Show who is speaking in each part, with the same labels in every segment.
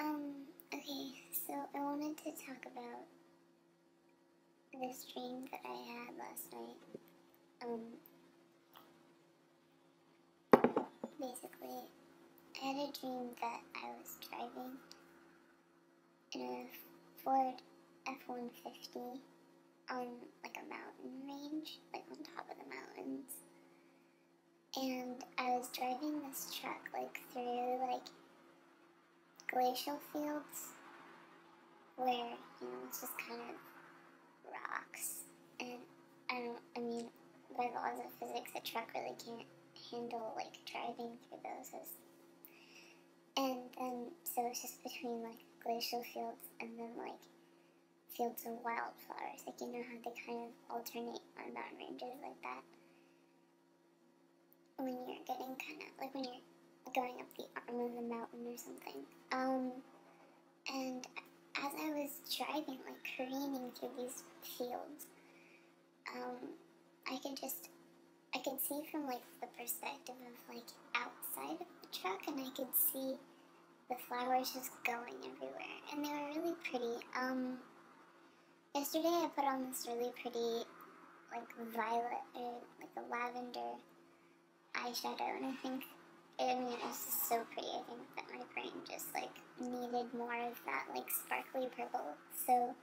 Speaker 1: Okay, so I wanted to talk about this dream that I had last night. Basically, I had a dream that I was driving in a Ford F-150 on, like, a mountain range, like, on top of the mountains. And I was driving this truck, like, through, like, glacial fields where, it's just kind of rocks. And I mean, by laws of physics, a truck really can't handle, like, driving through those. And then, so it's just between, like, glacial fields and then, like, fields of wildflowers. Like, you know how they kind of alternate on mountain ranges like that? When you're getting kind of, like, when you're going up the arm of the mountain or something. And as I was driving, like, careening through these fields, I could see from, like, the perspective of, like, outside of the truck, and I could see the flowers just going everywhere, and they were really pretty. Yesterday I put on this really pretty, like, violet, or, like, a lavender eyeshadow, and it was just so pretty. I think that my brain just, like, needed more of that, like, sparkly purple, so,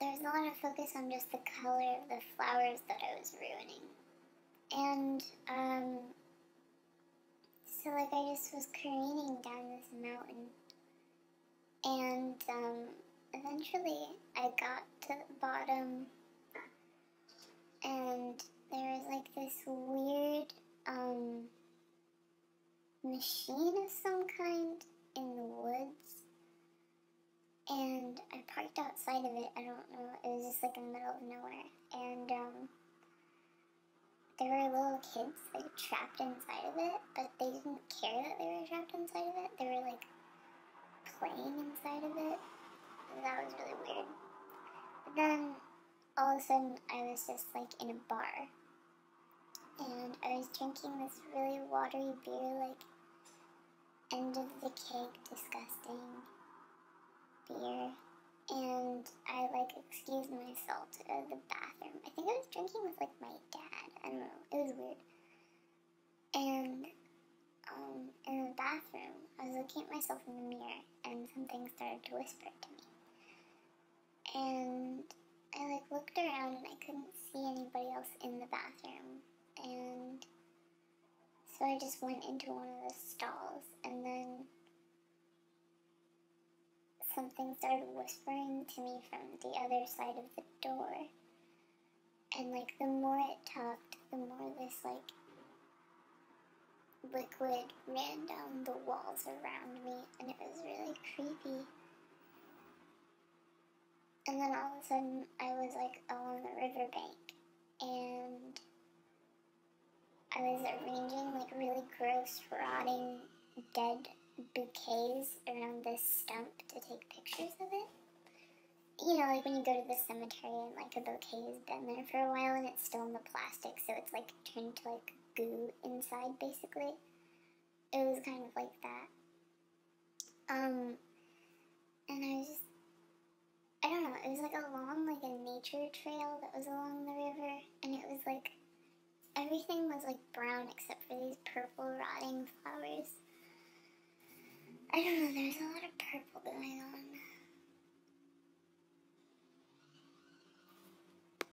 Speaker 1: there was a lot of focus on just the color of the flowers that I was ruining, and, so, like, I just was careening down this mountain, and, eventually I got to the bottom, and there was, like, this weird, machine of some kind in the woods, and I parked outside of it. I don't know, it was just, like, in the middle of nowhere, and, there were little kids, like, trapped inside of it, but they didn't care that they were trapped inside of it. They were, like, playing inside of it. That was really weird. But then, all of a sudden, I was just, like, in a bar, and I was drinking this really watery beer, like, end of the cake, disgusting beer, and I, like, excused myself to go to the bathroom. I think I was drinking with, like, my dad. I don't know. It was weird. And, in the bathroom, I was looking at myself in the mirror, and something started to whisper to me. And I, like, looked around, and I couldn't see anybody else in the bathroom. And so I just went into one of the stalls, and then something started whispering to me from the other side of the door. And, like, the more it talked, the more this, like, liquid ran down the walls around me, and it was really creepy. And then all of a sudden, I was, like, along the riverbank, and I was arranging, like, really gross, rotting, dead bouquets around this stump to take pictures of it. You know, like when you go to the cemetery and, like, a bouquet has been there for a while and it's still in the plastic, so it's, like, turned to, like, goo inside, basically. It was kind of like that. And I was just, I don't know, it was, like, along, like, a nature trail that was along the river, and it was, like, everything was, like, brown except for these purple rotting flowers. I don't know, there was a lot of